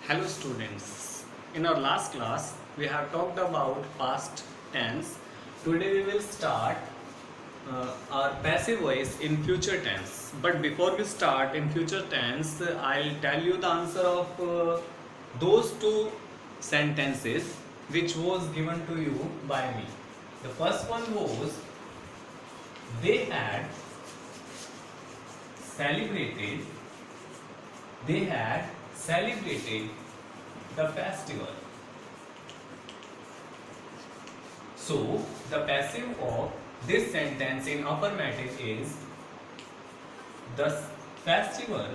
Hello students. In our last class we have talked about past tense. Today we will start our passive voice in future tense. But before we start in future tense, I'll tell you the answer of those two sentences which was given to you by me. The first one was they had celebrated they had celebrated the festival. So, the passive of this sentence in affirmative is the festival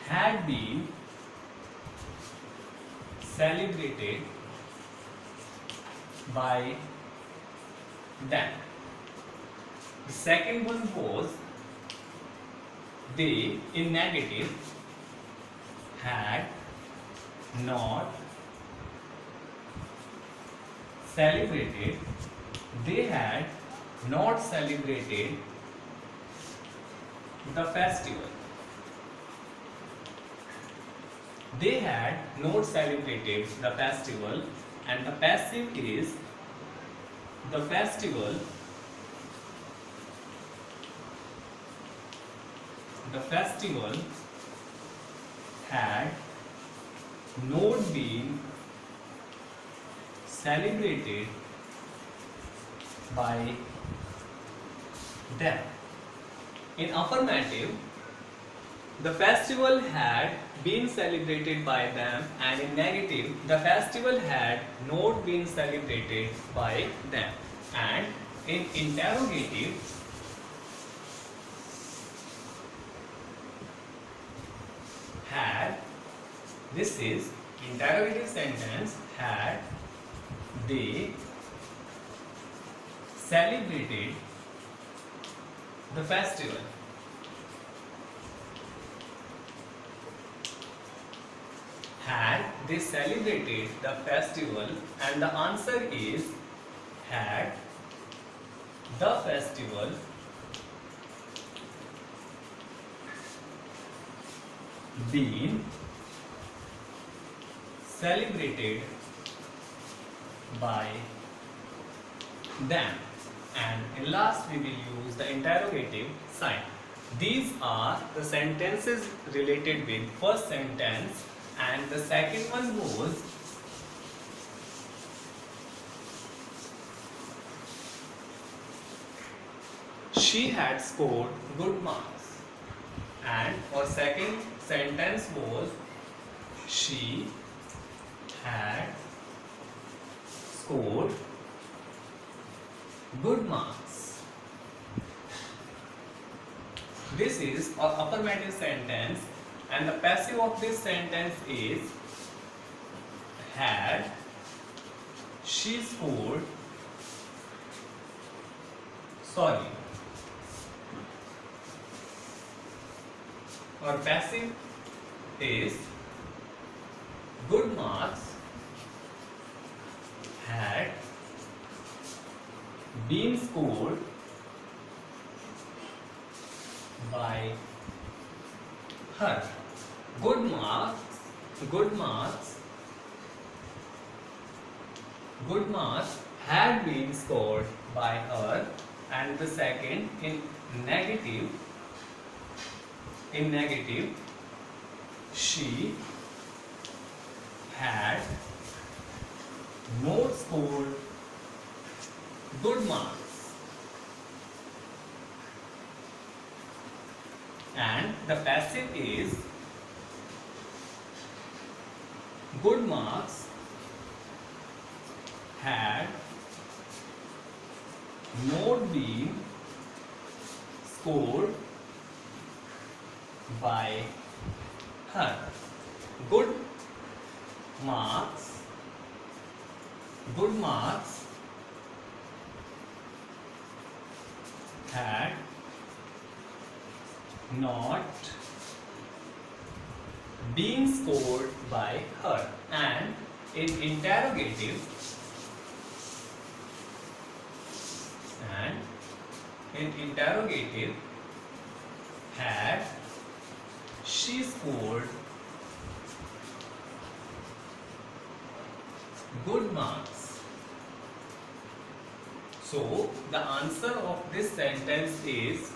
had been celebrated by them. The second one was they in negative had not celebrated. They had not celebrated the festival. They had not celebrated the festival, and the passive is the festival had not been celebrated by them. In affirmative, the festival had been celebrated by them, and in negative, the festival had not been celebrated by them. And in interrogative, had, this is interrogative sentence, had they celebrated the festival. Had they celebrated the festival, and the answer is had the festival been celebrated by them. And in last we will use the interrogative sign. These are the sentences related with first sentence, and the second one was she had scored good marks, and our second sentence was she had scored good marks. This is our affirmative sentence, and the passive of this sentence is had she scored Our passive is good marks had been scored by her. Good marks had been scored by her, and the second in negative, she had not scored good marks, and the passive is good marks had not been scored by her. Good marks had not been scored by her. And in interrogative, in interrogative, had she scored good marks? So the answer of this sentence is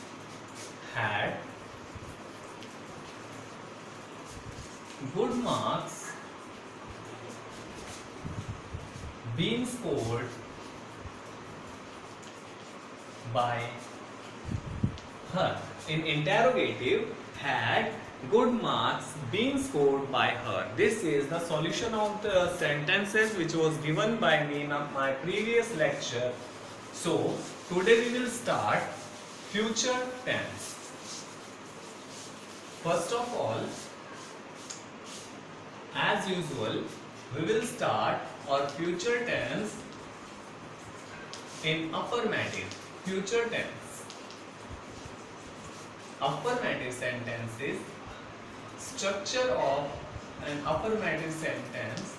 had good marks been scored by her. In interrogative, had good marks been scored by her. This is the solution of the sentences which was given by me in my previous lecture. So today we will start future tense. First of all, as usual, we will start our future tense in affirmative. Future tense. Affirmative sentences. Structure of an affirmative sentence.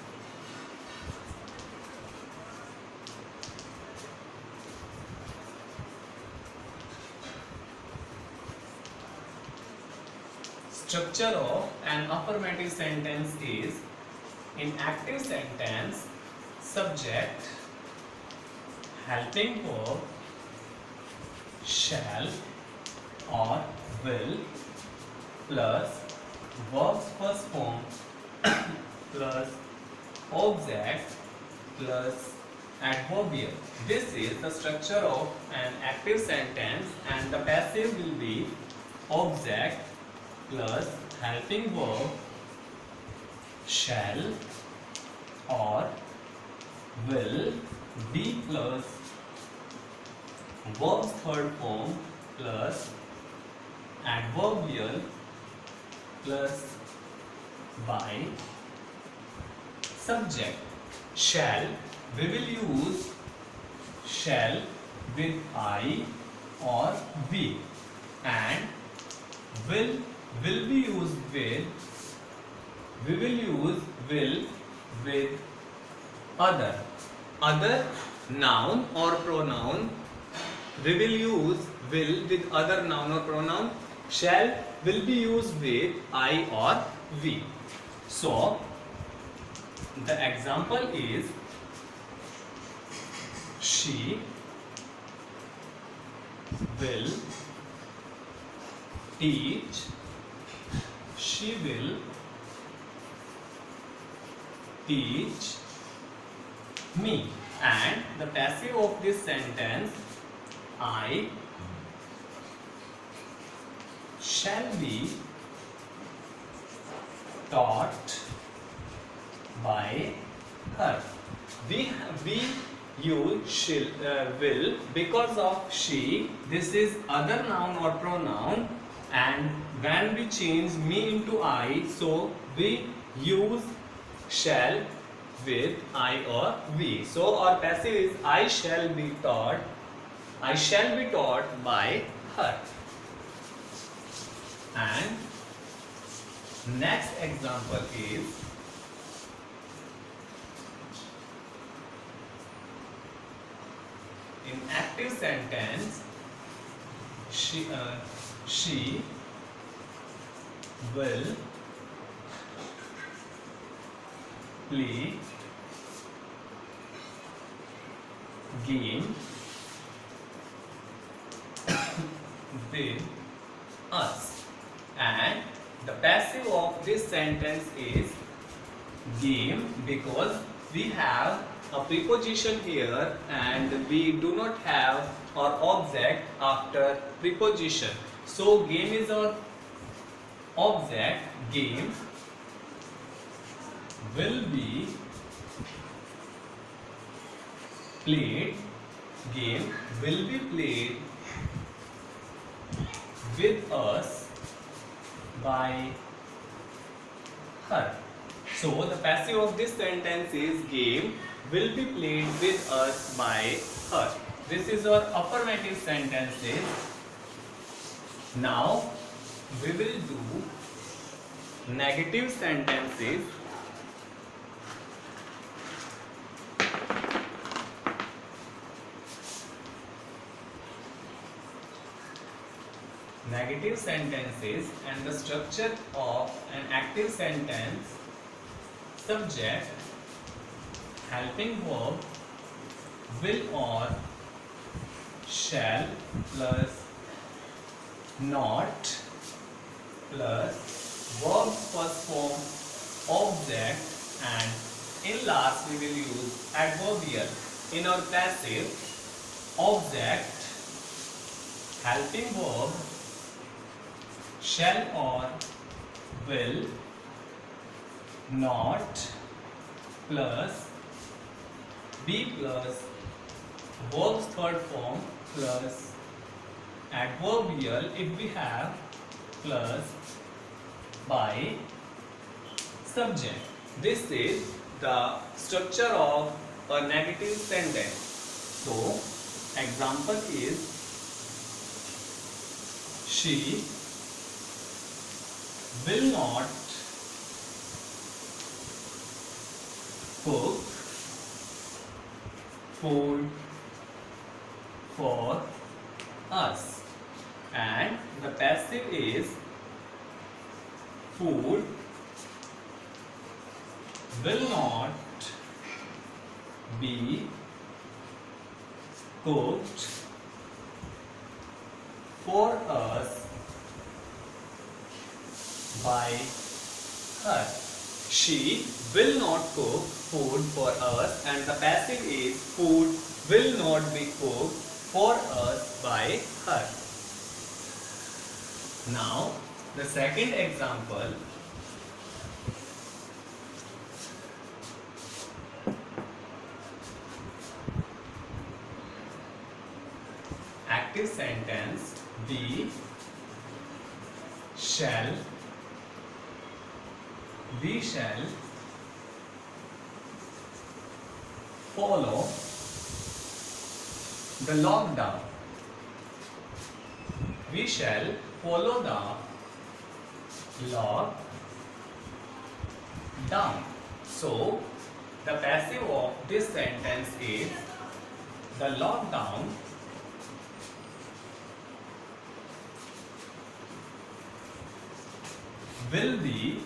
Structure of an affirmative sentence is: in active sentence, subject, helping verb, shall or will plus verb's first form plus object plus adverbial. This is the structure of an active sentence, and the passive will be object plus helping verb, shall or will, be plus verb's third form plus adverbial plus by subject. Shall, we will use shall with I or we, and will be used with, we will use will with other noun or pronoun. We will use will with other noun or pronoun. Shall will be used with I or we. So the example is: she will teach, she will teach me. And the passive of this sentence: I shall be taught by her. We use will because of she. This is other noun or pronoun, and when we change me into I, so we use shall with I or we. So our passive is: I shall be taught by her. And next example is: in active sentence, she will play game with us. And the passive of this sentence is game, because we have a preposition here and we do not have our object after preposition. So game is our object. Game will be played. Game will be played with us by her. So the passive of this sentence is: game will be played with us by her. This is our affirmative sentences. Now we will do negative sentences. negative sentences and the structure of an active sentence: subject, helping verb, will or shall plus not plus verbs first form object, and in last we will use adverbial. In our passive, object, helping verb, shall or will, not plus be plus verbs third form plus adverbial if we have plus by subject. This is the structure of a negative sentence. So, example is she will not cook food for us, and the passive is food will not be cooked for us by her. She will not cook food for us, and the passive is food will not be cooked for us by her. Now, the second example. Active sentence: we shall follow the lockdown. We shall follow the lockdown. So, the passive of this sentence is the lockdown will be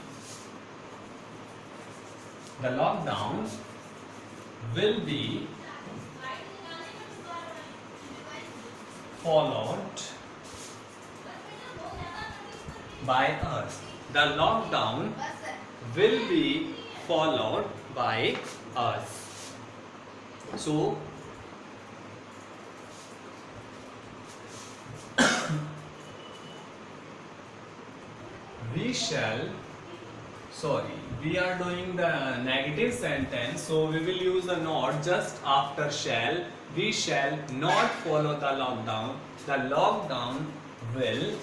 followed by us. The lockdown will be followed by us. So, we are doing the negative sentence, so we will use the not just after shall. We shall not follow the lockdown. The lockdown will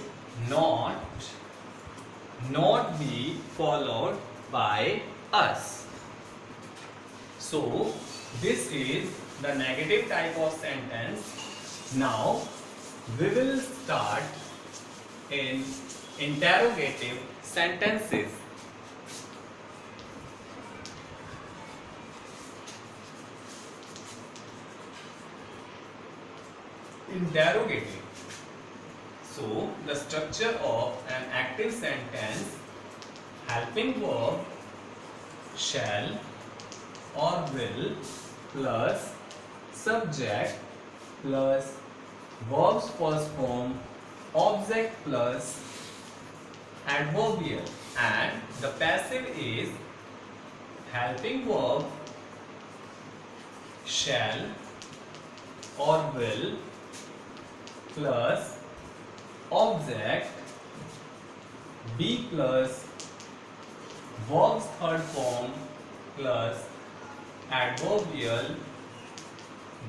not be followed by us. So, this is the negative type of sentence. Now, we will start in interrogative sentences. Interrogative. So, the structure of an active sentence: helping verb shall or will plus subject plus verbs first form object plus adverbial, and the passive is helping verb shall or will plus object be plus verbs third form plus adverbial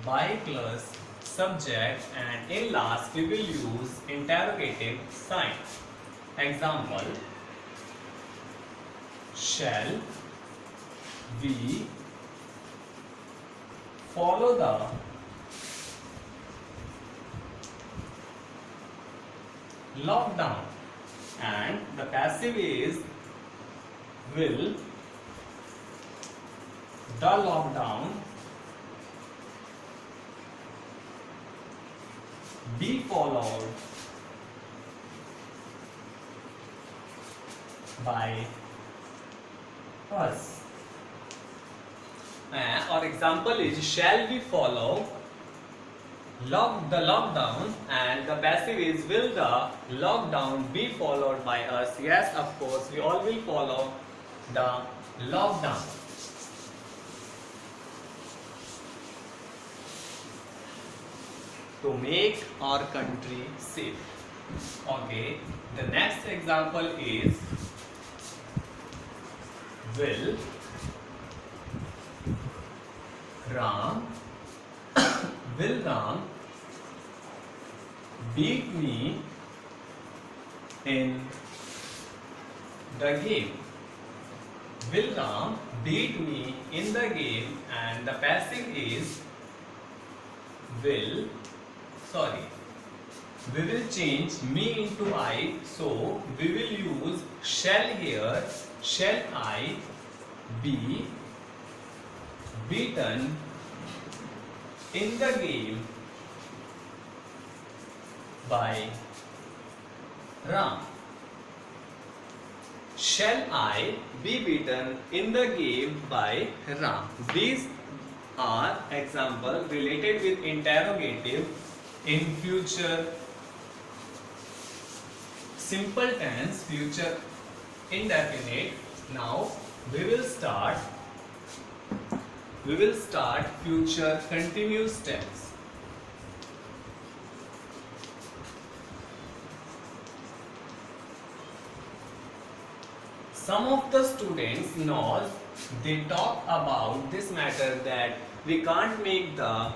by plus subject, and in last we will use interrogative sign. Example: shall we follow the lockdown? And the passive is will the lockdown be followed by us. Our example is, shall we follow the lockdown, and the passive is, will the lockdown be followed by us? Yes, of course, we all will follow the lockdown. To make our country safe. Okay, the next example is, will Ram beat me in the game? Will Ram beat me in the game? And the passive is, we will change me into I, so we will use shall here. Shall I be beaten in the game by Ram? Shall I be beaten in the game by Ram? These are examples related with interrogative in future simple tense, future indefinite. Now we will start future continuous tense. Some of the students knows, they talk about this matter that we can't make the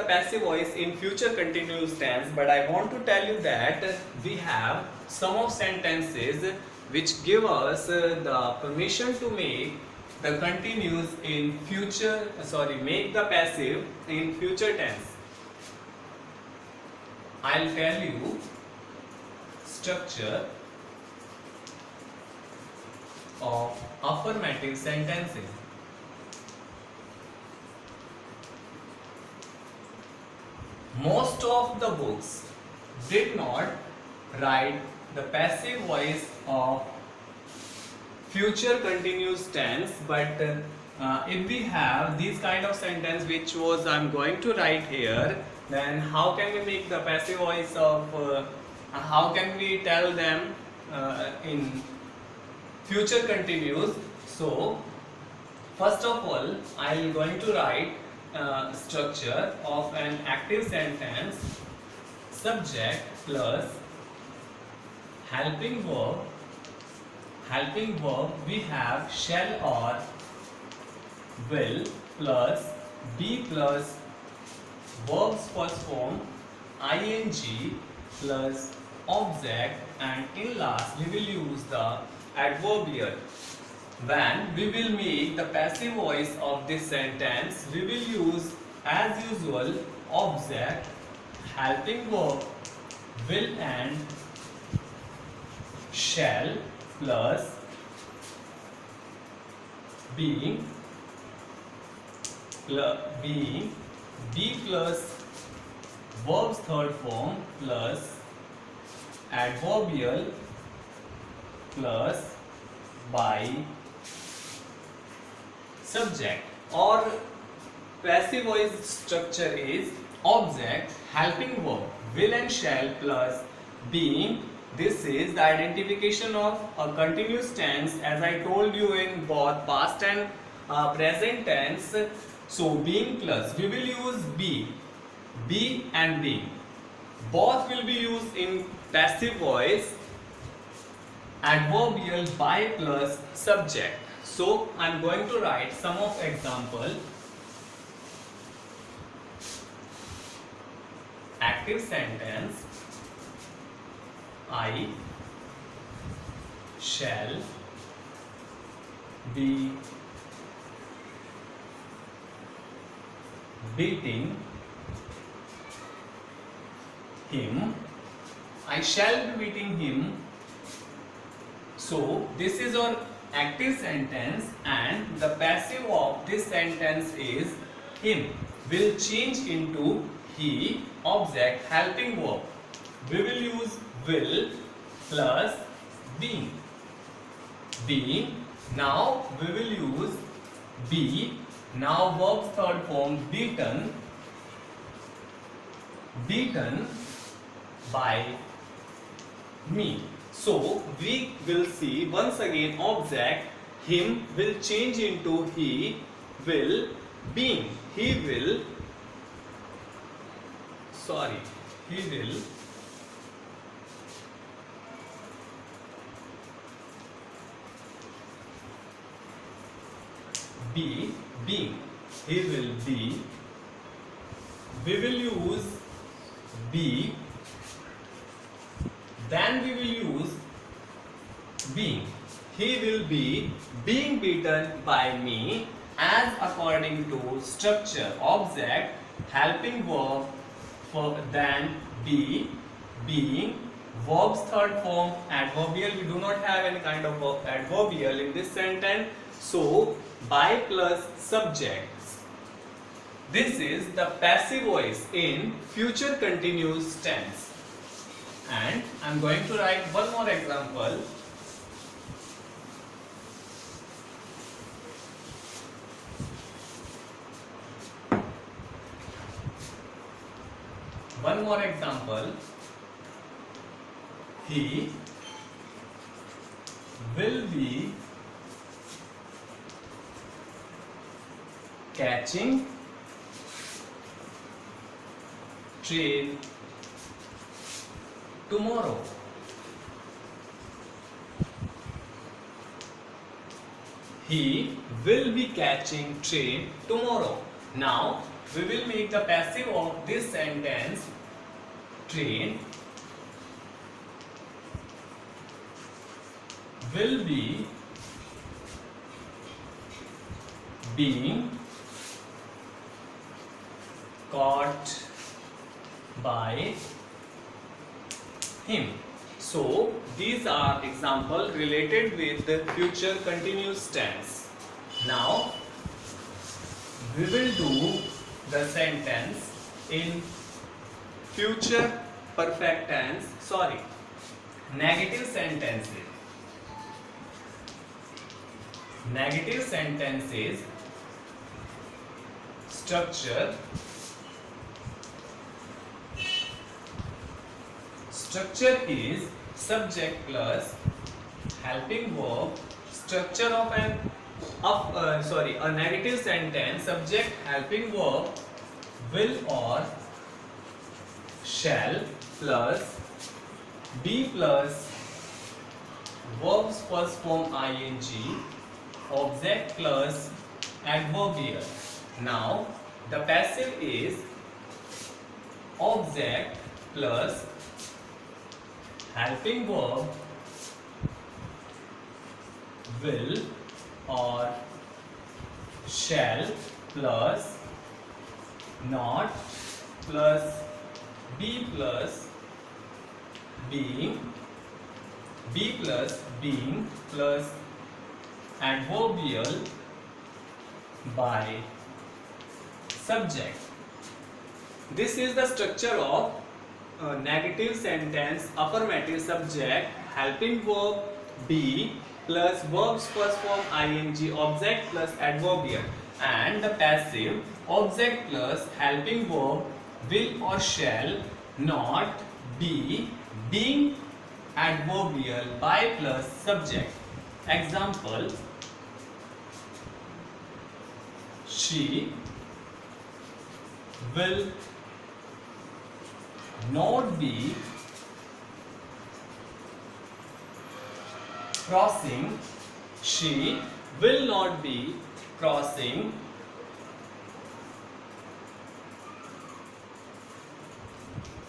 passive voice in future continuous tense, but I want to tell you that we have some of sentences which give us the permission to make the continuous in future, make the passive in future tense. I'll tell you structure of affirmative sentences. Most of the books did not write the passive voice of future continuous tense, but if we have these kind of sentence which was I'm going to write here, then how can we make the passive voice of how can we tell them in future continuous? So first of all, I am going to write structure of an active sentence: subject plus helping verb. Helping verb we have shall or will plus be plus verbs first form ing plus object, and in last we will use the adverbial. When we will make the passive voice of this sentence, we will use as usual object, helping verb, will and shall plus being be plus verbs third form plus adverbial plus by subject. Or passive voice structure is object, helping verb, will and shall plus being. This is the identification of a continuous tense, as I told you, in both past and present tense. So being plus, we will use be and being. Both will be used in passive voice. Adverbial by plus subject. So I am going to write some of example. Active sentence: I shall be beating him. I shall be beating him. So this is our active sentence, and the passive of this sentence is him. Will change into he, object, helping verb. We will use will plus being. Being. Now we will use be. Now verb's third form beaten. Beaten by me. So we will see once again object him will change into he will being. He will be being. He will be. We will use be. Then we will use being. He will be being beaten by me as according to structure object helping verb for then be being verb's third form adverbial. We do not have any kind of adverbial in this sentence, so by plus subjects. This is the passive voice in future continuous tense. And I am going to write one more example. One more example. He will be catching train tomorrow. He will be catching train tomorrow. Now we will make the passive of this sentence train will be being caught by him. So these are examples related with the future continuous tense. Now we will do the sentence in future perfect tense, negative sentences. Negative sentences structure is subject plus helping verb. Structure of a negative sentence subject helping verb will or shall plus be plus verbs first form ing object plus adverbial. Now the passive is object plus helping verb will or shall plus not plus be plus being plus adverbial by subject. This is the structure of negative sentence affirmative subject helping verb be plus verbs first form ing object plus adverbial, and the passive object plus helping verb will or shall not be being adverbial by plus subject. Example: she will not be crossing. She will not be crossing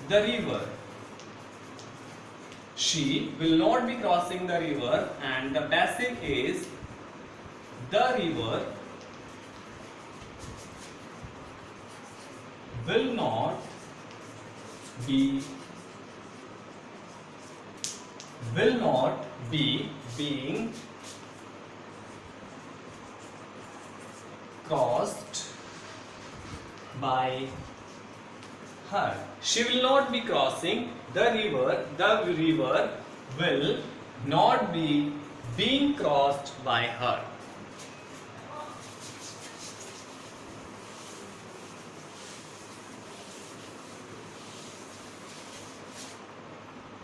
the river. She will not be crossing the river, and the passive is the river will not be being crossed by her. She will not be crossing the river. The river will not be being crossed by her.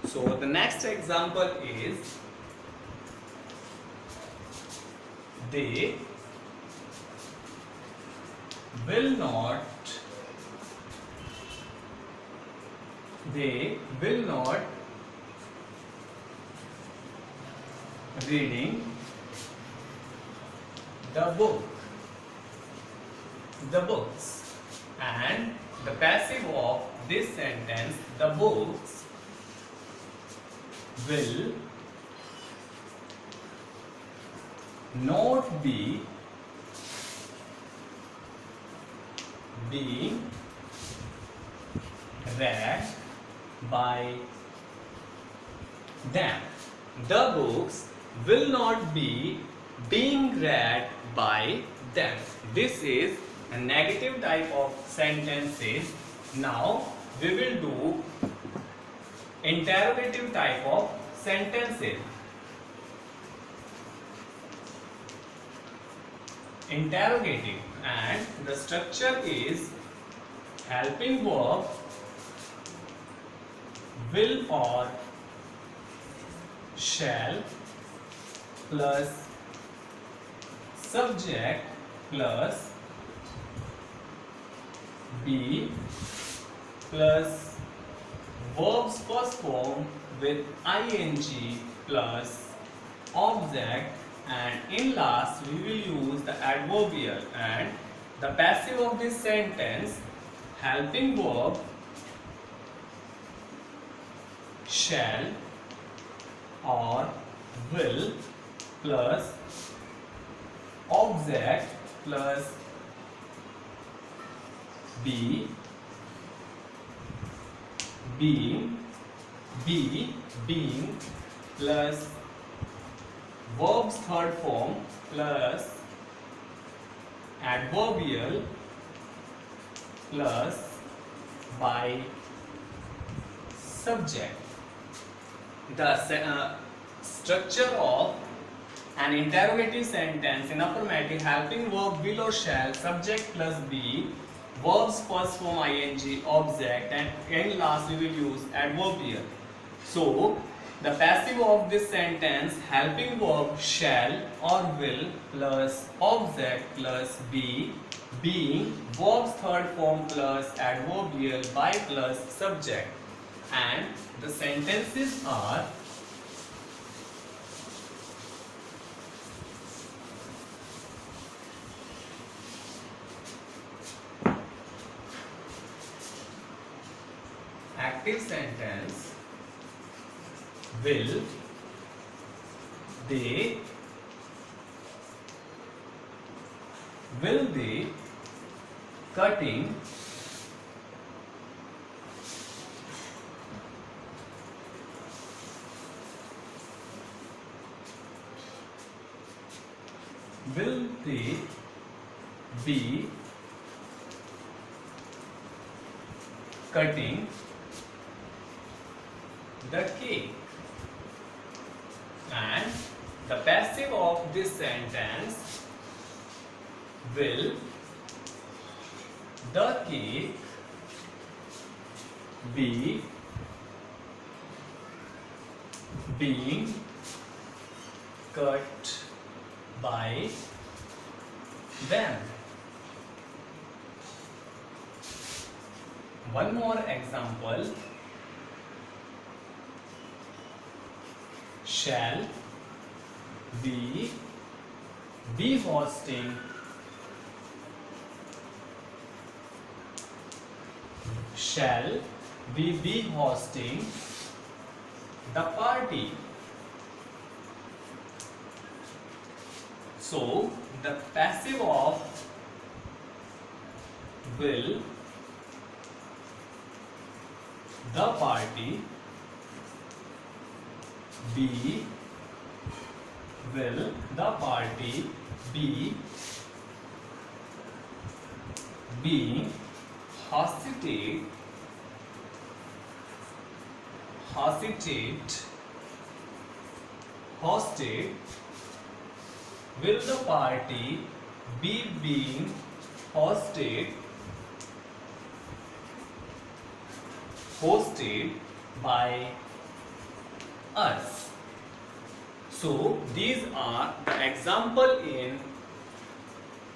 So the next example is they will not reading the books, and the passive of this sentence, the books will not be being read by them. The books will not be being read by them. This is a negative type of sentences. Now we will do interrogative type of sentences. Interrogative, and the structure is helping verb will or shall plus subject plus be plus verbs first form with ing plus object, and in last we will use the adverbial, and the passive of this sentence helping verb shall or will plus object plus be being plus verbs third form plus adverbial plus by subject. The structure of an interrogative sentence in affirmative helping verb will or shall, subject plus be, verbs first form ing, object, and in last we will use adverbial. So the passive of this sentence helping verb shall or will plus object plus be, being verbs third form plus adverbial by plus subject, and the sentences are active sentence will they cutting will they be cutting the cake, and the passive of this sentence will the cake be being cut by them. One more example. Shall we be hosting the party? So the passive of will the party be will the party be being hosted hosted? Will the party be being hosted by us? So these are the example in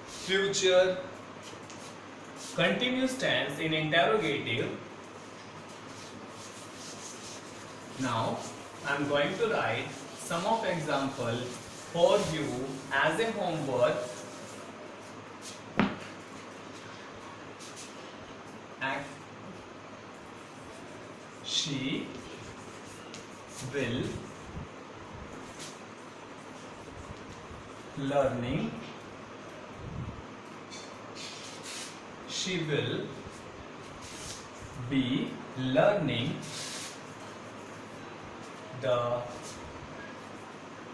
future continuous tense in interrogative. Now I am going to write some of example for you as a homework. She will learning. She will be learning the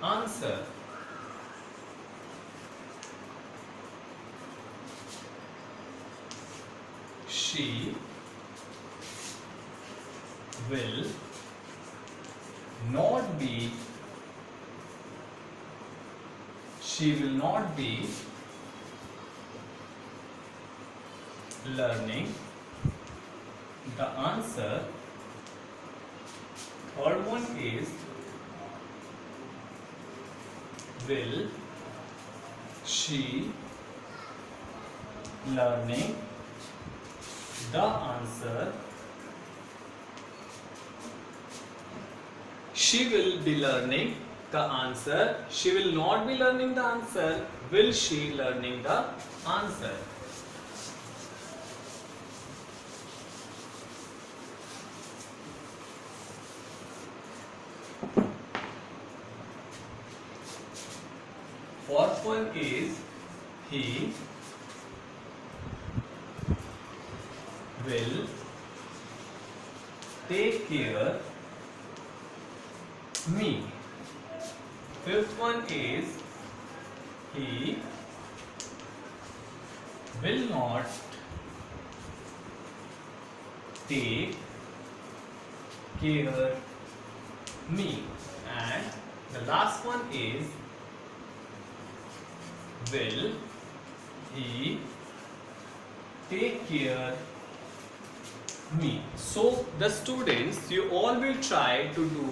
answer. She will not be learning the answer. Third one is will she learning the answer. She will be learning the answer. She will not be learning the answer. Will she learning the answer? Fourth one is he will take care me. Fifth one is he will not take care me. And the last one is will he take care me. So the students, you all will try to do